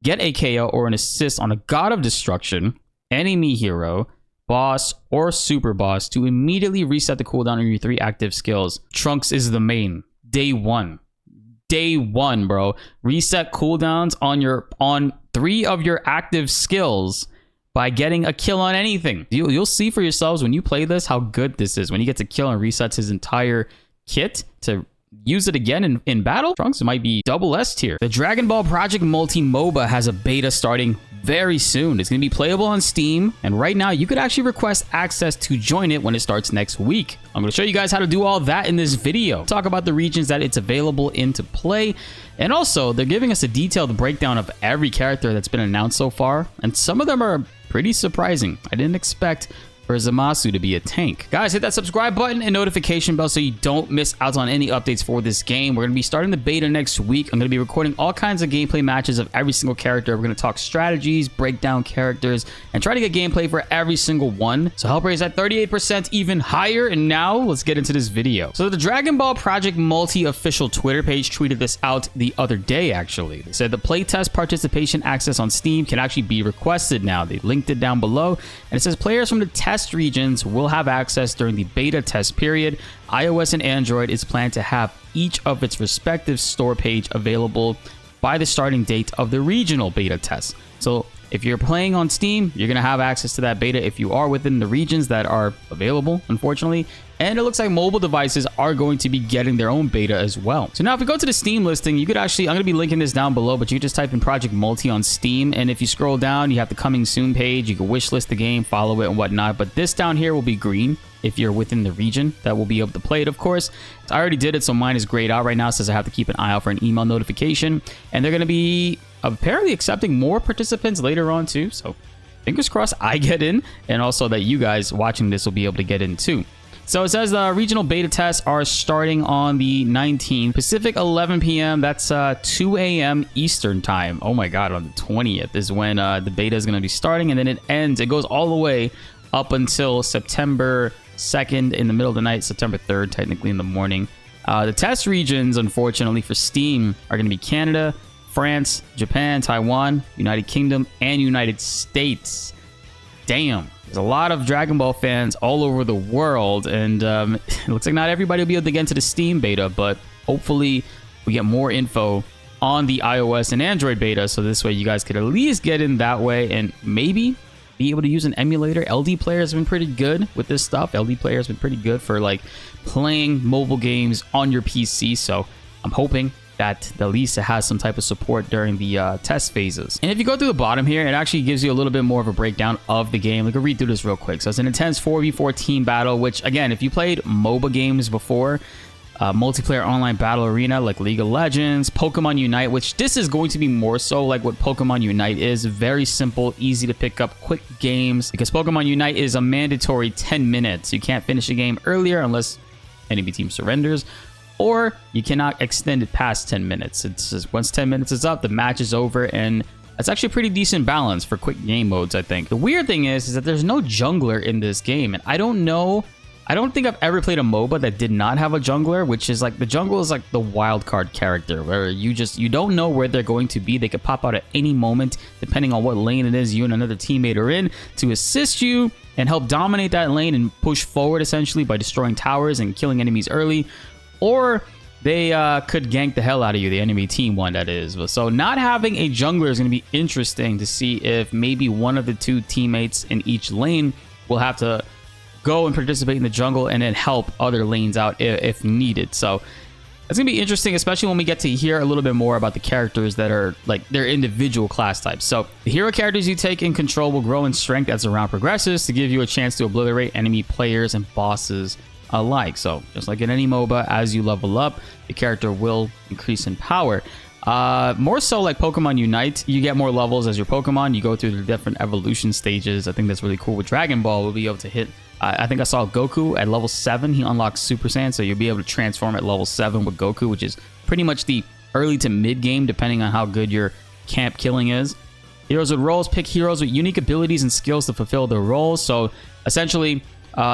get a KO or an assist on a God of Destruction, enemy hero, boss, or super boss to immediately reset the cooldown on your 3 active skills. Trunks is the main. Day 1. Day 1, bro. Reset cooldowns on 3 of your active skills by getting a kill on anything. You'll see for yourselves when you play this how good this is. When he gets a kill and resets his entire kit to use it again in battle, Trunks might be double S tier. The Dragon Ball Project Multi MOBA has a beta starting very soon. It's going to be playable on Steam, and right now you could actually request access to join it when it starts next week. I'm going to show you guys how to do all that in this video. Talk about the regions that it's available in to play, and also they're giving us a detailed breakdown of every character that's been announced so far, and some of them are pretty surprising. I didn't expect for Zamasu to be a tank. Guys, hit that subscribe button and notification bell so you don't miss out on any updates for this game. We're going to be starting the beta next week. I'm going to be recording all kinds of gameplay matches of every single character. We're going to talk strategies, break down characters, and try to get gameplay for every single one. So help raise that 38% even higher. And now let's get into this video. So the Dragon Ball Project Multi official Twitter page tweeted this out the other day, actually. They said the playtest participation access on Steam can actually be requested now. They linked it down below, and it says players from the test regions will have access during the beta test period. iOS and Android is planned to have each of its respective store page available by the starting date of the regional beta test. So if you're playing on Steam, you're going to have access to that beta if you are within the regions that are available, unfortunately. And it looks like mobile devices are going to be getting their own beta as well. So now if we go to the Steam listing, you could actually, I'm going to be linking this down below, but you just type in Project Multi on Steam. And if you scroll down, you have the coming soon page. You can wishlist the game, follow it and whatnot. But this down here will be green if you're within the region that will be able to play it, of course. I already did it, so mine is grayed out right now. It says I have to keep an eye out for an email notification. And they're going to be apparently accepting more participants later on too. So fingers crossed I get in, and also that you guys watching this will be able to get in too. So it says the regional beta tests are starting on the 19th Pacific, 11 p.m. That's 2 a.m. Eastern time. Oh my God, on the 20th is when the beta is going to be starting, and then it ends. It goes all the way up until September 2nd in the middle of the night, September 3rd, technically in the morning. The test regions, unfortunately, for Steam are going to be Canada, France, Japan, Taiwan, United Kingdom, and United States. Damn. There's a lot of Dragon Ball fans all over the world, and it looks like not everybody will be able to get into the Steam beta, but hopefully we get more info on the iOS and Android beta, so this way you guys could at least get in that way and maybe be able to use an emulator. LD Player has been pretty good with this stuff. LD Player has been pretty good for like playing mobile games on your PC, so I'm hoping that at least it has some type of support during the test phases. And if you go through the bottom here, it actually gives you a little bit more of a breakdown of the game. We can read through this real quick. So it's an intense 4v4 team battle, which again, if you played MOBA games before, multiplayer online battle arena like League of Legends, Pokemon Unite, which this is going to be more so like what Pokemon Unite is. Very simple, easy to pick up, quick games, because Pokemon Unite is a mandatory 10 minutes. You can't finish a game earlier unless enemy team surrenders, or you cannot extend it past 10 minutes. It's just once 10 minutes is up, the match is over, and it's actually a pretty decent balance for quick game modes, I think. The weird thing is that there's no jungler in this game, and I don't think I've ever played a MOBA that did not have a jungler, which is like, the jungle is like the wild card character, where you don't know where they're going to be. They could pop out at any moment, depending on what lane it is you and another teammate are in, to assist you and help dominate that lane and push forward, essentially, by destroying towers and killing enemies early. Or they could gank the hell out of you, the enemy team one, that is. So not having a jungler is going to be interesting to see if maybe one of the two teammates in each lane will have to go and participate in the jungle and then help other lanes out if needed. So it's going to be interesting, especially when we get to hear a little bit more about the characters that are like their individual class types. So the hero characters you take in control will grow in strength as the round progresses to give you a chance to obliterate enemy players and bosses alike. So just like in any MOBA, as you level up, the character will increase in power. More so like Pokemon Unite, you get more levels as your Pokemon. You go through the different evolution stages. I think that's really cool. With Dragon Ball, we'll be able to hit, I think I saw Goku at level 7. He unlocks Super Saiyan, so you'll be able to transform at level 7 with Goku, which is pretty much the early to mid game, depending on how good your camp killing is. Heroes with roles, pick heroes with unique abilities and skills to fulfill their roles. So essentially,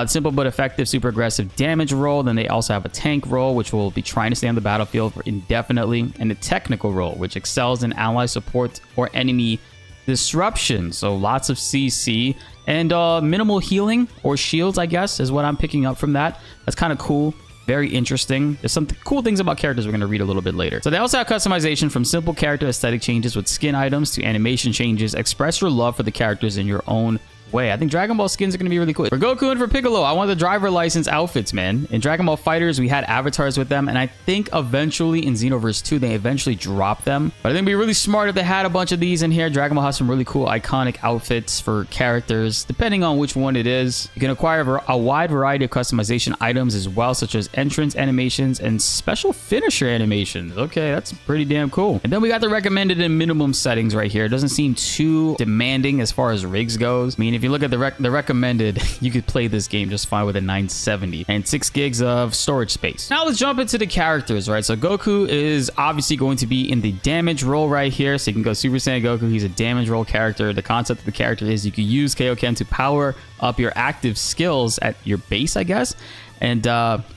Simple but effective, super aggressive damage role. Then they also have a tank role, which will be trying to stay on the battlefield for indefinitely, and a technical role, which excels in ally support or enemy disruption. So lots of CC and minimal healing or shields, I guess, is what I'm picking up from that. That's kind of cool. Very interesting. There's some cool things about characters we're going to read a little bit later. So they also have customization from simple character aesthetic changes with skin items to animation changes. Express your love for the characters in your own way. I think Dragon Ball skins are going to be really cool. For Goku and for Piccolo, I want the driver license outfits, man. In Dragon Ball FighterZ, we had avatars with them, and I think eventually in Xenoverse 2, they eventually dropped them. But I think it'd be really smart if they had a bunch of these in here. Dragon Ball has some really cool iconic outfits for characters, depending on which one it is. You can acquire a wide variety of customization items as well, such as entrance animations and special finisher animations. Okay, that's pretty damn cool. And then we got the recommended and minimum settings right here. It doesn't seem too demanding as far as rigs goes. I mean, if you look at the recommended, you could play this game just fine with a 970 and 6 gigs of storage space. Now let's jump into the characters, right? So Goku is obviously going to be in the damage role right here. So you can go Super Saiyan Goku. He's a damage role character. The concept of the character is you can use Kaioken to power up your active skills at your base, I guess. And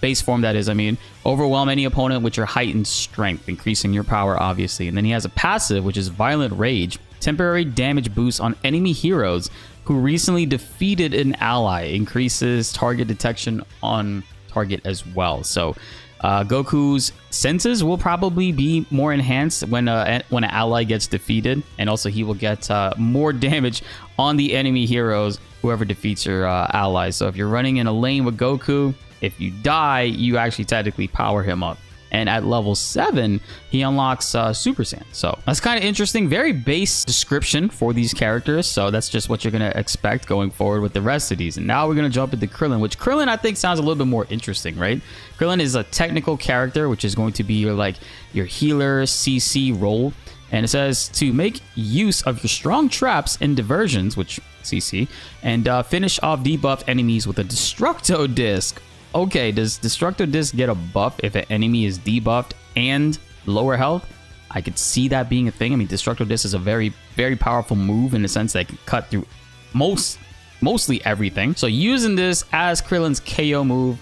base form, that is, I mean, overwhelm any opponent with your heightened strength, increasing your power, obviously. And then he has a passive, which is Violent Rage. Temporary damage boost on enemy heroes who recently defeated an ally. Increases target detection on target as well. So Goku's senses will probably be more enhanced when an ally gets defeated. And also he will get more damage on the enemy heroes, whoever defeats your allies. So if you're running in a lane with Goku, if you die, you actually technically power him up. And at level 7, he unlocks Super Saiyan. So that's kind of interesting. Very base description for these characters. So that's just what you're going to expect going forward with the rest of these. And now we're going to jump into Krillin, which Krillin I think sounds a little bit more interesting, right? Krillin is a technical character, which is going to be your healer CC role. And it says to make use of your strong traps and diversions, which CC, and finish off debuff enemies with a Destructo Disc. Okay, does Destructo Disc get a buff if an enemy is debuffed and lower health? I could see that being a thing. I mean, Destructo Disc is a very, very powerful move in the sense that it can cut through mostly everything. So using this as Krillin's KO move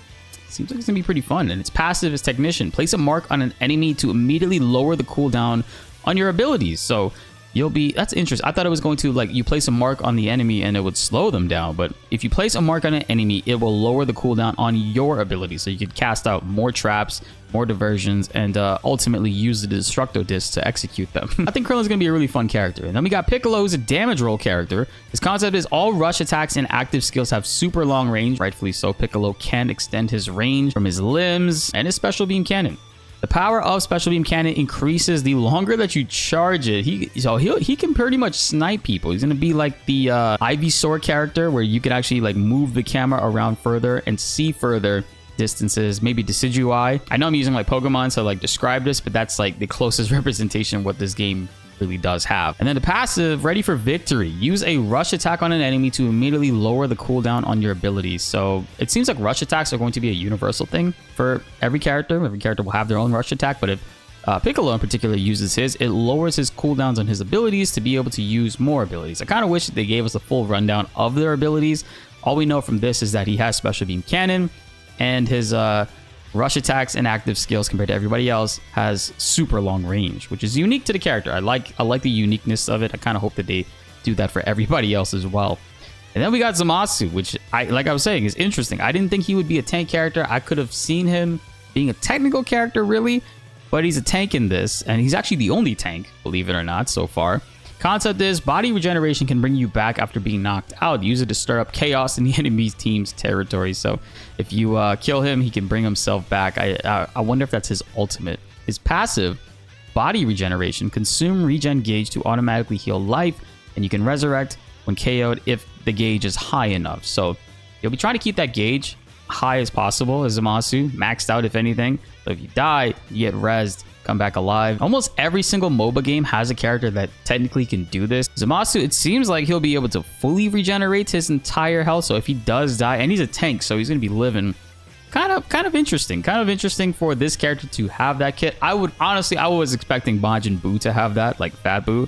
seems like it's gonna be pretty fun. And its passive is Technician. Place a mark on an enemy to immediately lower the cooldown on your abilities. So that's interesting. I thought it was going to, like, you place a mark on the enemy and it would slow them down. But if you place a mark on an enemy, it will lower the cooldown on your ability. So you could cast out more traps, more diversions, and ultimately use the Destructo Disc to execute them. I think Krillin's going to be a really fun character. And then we got Piccolo, who's a damage roll character. His concept is all rush attacks and active skills have super long range. Rightfully so, Piccolo can extend his range from his limbs and his special beam cannon. The power of Special Beam Cannon increases the longer that you charge it. He can pretty much snipe people. He's going to be like the Ivysaur character where you can actually like move the camera around further and see further distances, maybe Decidueye. I know I'm using like Pokemon to like describe this, but that's like the closest representation of what this game really does have. And then the passive, Ready for Victory. Use a rush attack on an enemy to immediately lower the cooldown on your abilities. So it seems like rush attacks are going to be a universal thing for every character. Every character will have their own rush attack, but if Piccolo in particular uses his, it lowers his cooldowns on his abilities to be able to use more abilities. I kind of wish they gave us a full rundown of their abilities. All we know from this is that he has Special Beam Cannon, and his rush attacks and active skills compared to everybody else has super long range, which is unique to the character. I like the uniqueness of it. I kind of hope that they do that for everybody else as well. And then we got Zamasu, which like I was saying, is interesting. I didn't think he would be a tank character. I could have seen him being a technical character, really, but he's a tank in this, and he's actually the only tank, believe it or not, so far. Concept is body regeneration can bring you back after being knocked out. Use it to stir up chaos in the enemy team's territory. So if you kill him, he can bring himself back. I wonder if that's his ultimate. His passive, body regeneration. Consume regen gauge to automatically heal life, and you can resurrect when KO'd if the gauge is high enough. So you'll be trying to keep that gauge high as possible as Zamasu, maxed out if anything. So if you die, you get rezzed, come back alive. Almost every single MOBA game has a character that technically can do this. Zamasu, it seems like he'll be able to fully regenerate his entire health. So if he does die, and he's a tank, so he's going to be living. Kind of interesting. Kind of interesting for this character to have that kit. I was expecting Majin Buu to have that, like Fat Buu.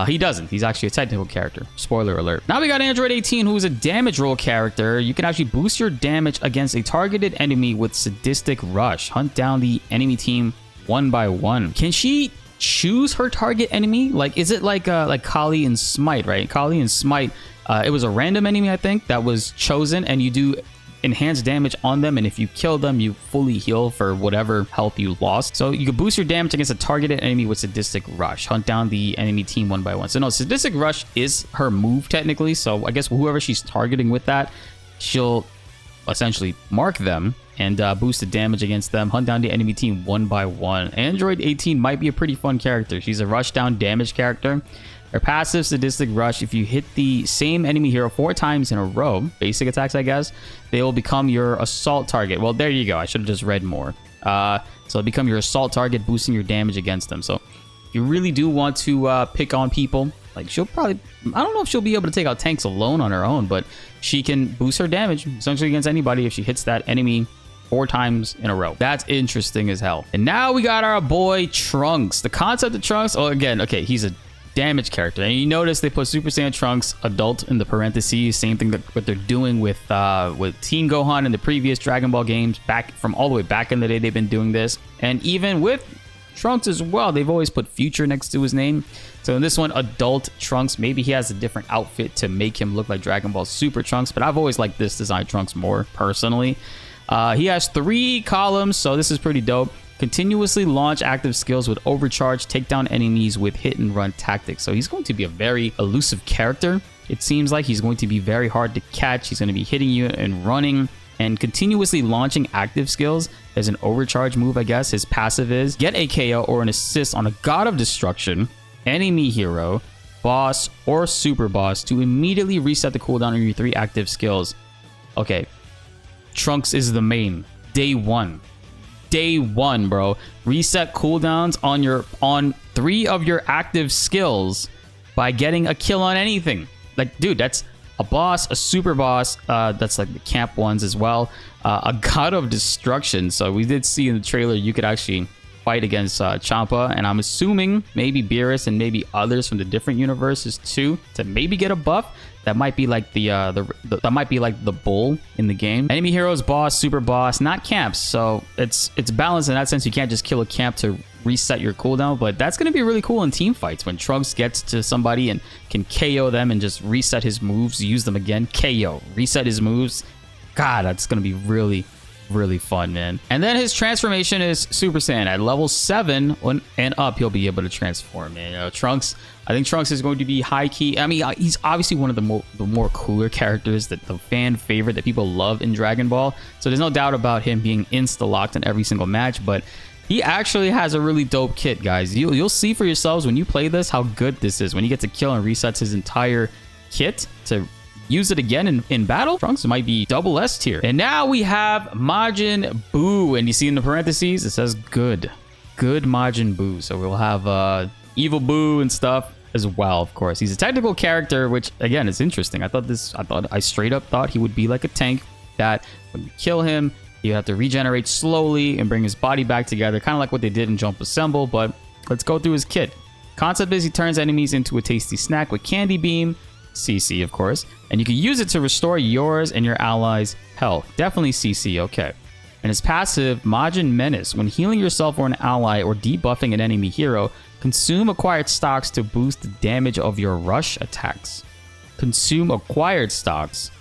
He doesn't. He's actually a technical character. Spoiler alert. Now we got Android 18, who's a damage roll character. You can actually boost your damage against a targeted enemy with Sadistic Rush. Hunt down the enemy team one by one. Can she choose her target enemy? Like, is it like Kali and Smite, right? Kali and Smite, it was a random enemy, I think, that was chosen, and you do enhanced damage on them, and if you kill them, you fully heal for whatever health you lost. So you can boost your damage against a targeted enemy with Sadistic Rush. Hunt down the enemy team one by one. So no, Sadistic Rush is her move technically, so I guess whoever she's targeting with that, she'll essentially mark them and boost the damage against them. Hunt down the enemy team one by one. Android 18 might be a pretty fun character. She's a rush down damage character. Her passive, Sadistic Rush, if you hit the same enemy hero 4 times in a row, basic attacks, I guess, they will become your assault target. Well, there you go. I should have just read more. So it'll become your assault target, boosting your damage against them. So if you really do want to pick on people, like she'll probably, I don't know if she'll be able to take out tanks alone on her own, but she can boost her damage essentially against anybody if she hits that enemy 4 times in a row. That's interesting as hell. And now we got our boy Trunks. The concept of Trunks, oh, again, okay, he's a damage character, and you notice they put Super Saiyan Trunks adult in the parentheses. Same thing that what they're doing with Teen Gohan in the previous Dragon Ball games, back from all the way back in the day. They've been doing this, and even with Trunks as well, they've always put future next to his name. So in this one, adult Trunks, maybe he has a different outfit to make him look like Dragon Ball Super Trunks, but I've always liked this design Trunks more personally. He has 3 columns, so this is pretty dope. Continuously launch active skills with overcharge, take down enemies with hit and run tactics. So he's going to be a very elusive character. It seems like he's going to be very hard to catch. He's going to be hitting you and running and continuously launching active skills. There's an overcharge move, I guess. His passive is get a KO or an assist on a God of Destruction, enemy hero, boss, or super boss to immediately reset the cooldown on your 3 active skills. Okay, Trunks is the main. Day 1. Day 1, bro. Reset cooldowns on 3 of your active skills by getting a kill on anything. Like, dude, that's a boss, a super boss. That's like the camp ones as well. A God of Destruction. So we did see in the trailer you could actually fight against Champa, and I'm assuming maybe Beerus and maybe others from the different universes too to maybe get a buff. That might be like that might be like the bull in the game. Enemy heroes, boss, super boss, not camps. So it's balanced in that sense. You can't just kill a camp to reset your cooldown, but that's going to be really cool in team fights when Trunks gets to somebody and can KO them and just reset his moves, use them again, KO, reset his moves. God, that's going to be really fun, man. And then his transformation is Super Saiyan. At level 7 and up, he'll be able to transform, man. You know, Trunks, I think Trunks is going to be high key. I mean, he's obviously one of the more cooler characters, that the fan favorite that people love in Dragon Ball. So there's no doubt about him being insta-locked in every single match, but he actually has a really dope kit, guys. You'll see for yourselves when you play this how good this is. When he gets a kill and resets his entire kit to use it again in battle, Trunks might be double S tier. And now we have Majin Buu, and you see in the parentheses it says good Majin Buu. So we'll have evil Buu and stuff as well. Of course, he's a technical character, which again is interesting. I straight up thought he would be like a tank, that when you kill him you have to regenerate slowly and bring his body back together, kind of like what they did in Jump Assemble. But let's go through his kit. Concept is he turns enemies into a tasty snack with Candy Beam, CC, of course, and you can use it to restore yours and your allies' health. Definitely CC, okay. And his passive, Majin Menace. When healing yourself or an ally or debuffing an enemy hero, consume acquired stocks to boost the damage of your rush attacks. Consume acquired stocks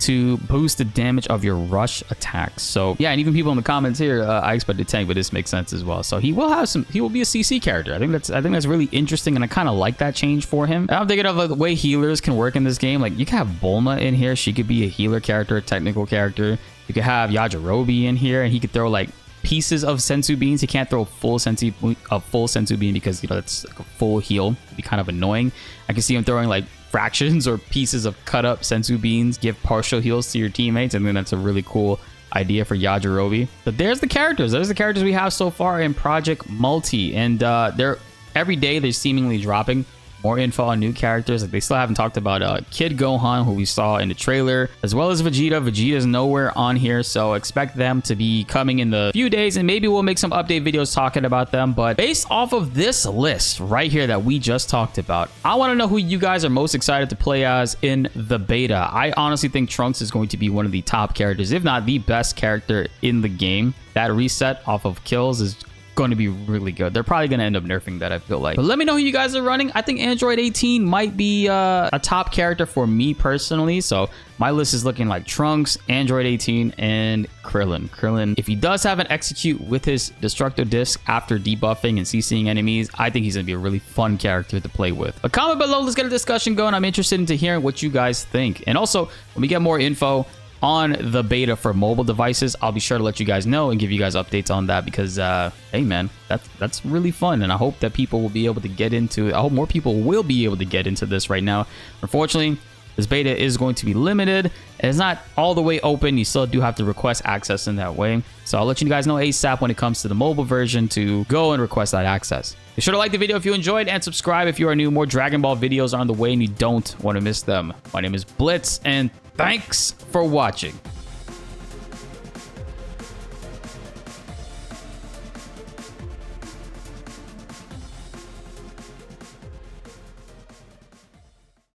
to boost the damage of your rush attacks. So yeah, and even people in the comments here, I expected tank, but this makes sense as well. So he will be a CC character. I think that's really interesting, and I kind of like that change for him. I'm thinking of like the way healers can work in this game. Like you can have Bulma in here. She could be a healer character, a technical character. You could have Yajirobe in here, and he could throw like pieces of sensu beans. He can't throw a full sensu bean because, you know, that's like a full heal. It'd be kind of annoying. I can see him throwing like fractions or pieces of cut up sensu beans, give partial heals to your teammates, and then that's a really cool idea for Yajirobe. But there's the characters. There's the characters we have so far in Project Multi, and they're every day they're seemingly dropping more info on new characters. Like, they still haven't talked about Kid Gohan, who we saw in the trailer, as well as Vegeta. Vegeta's nowhere on here, so expect them to be coming in the few days, and maybe we'll make some update videos talking about them. But based off of this list right here that we just talked about, I want to know who you guys are most excited to play as in the beta. I honestly think Trunks is going to be one of the top characters, if not the best character in the game. That reset off of kills is going to be really good. They're probably going to end up nerfing that, I feel like. But let me know who you guys are running. I think Android 18 might be a top character for me personally. So my list is looking like Trunks, Android 18, and Krillin. Krillin, if he does have an execute with his Destructo Disc after debuffing and CCing enemies, I think he's going to be a really fun character to play with. But comment below. Let's get a discussion going. I'm interested in hearing what you guys think. And also, when we get more info on the beta for mobile devices, I'll be sure to let you guys know and give you guys updates on that, because hey man, that's really fun, and I hope that people will be able to get into it. I hope more people will be able to get into this right now. Unfortunately, this beta is going to be limited, and it's not all the way open. You still do have to request access in that way, so I'll let you guys know ASAP when it comes to the mobile version to go and request that access. Be sure to like the video if you enjoyed, and subscribe if you are new. More Dragon Ball videos are on the way and you don't want to miss them. My name is BltzZ, and thanks for watching.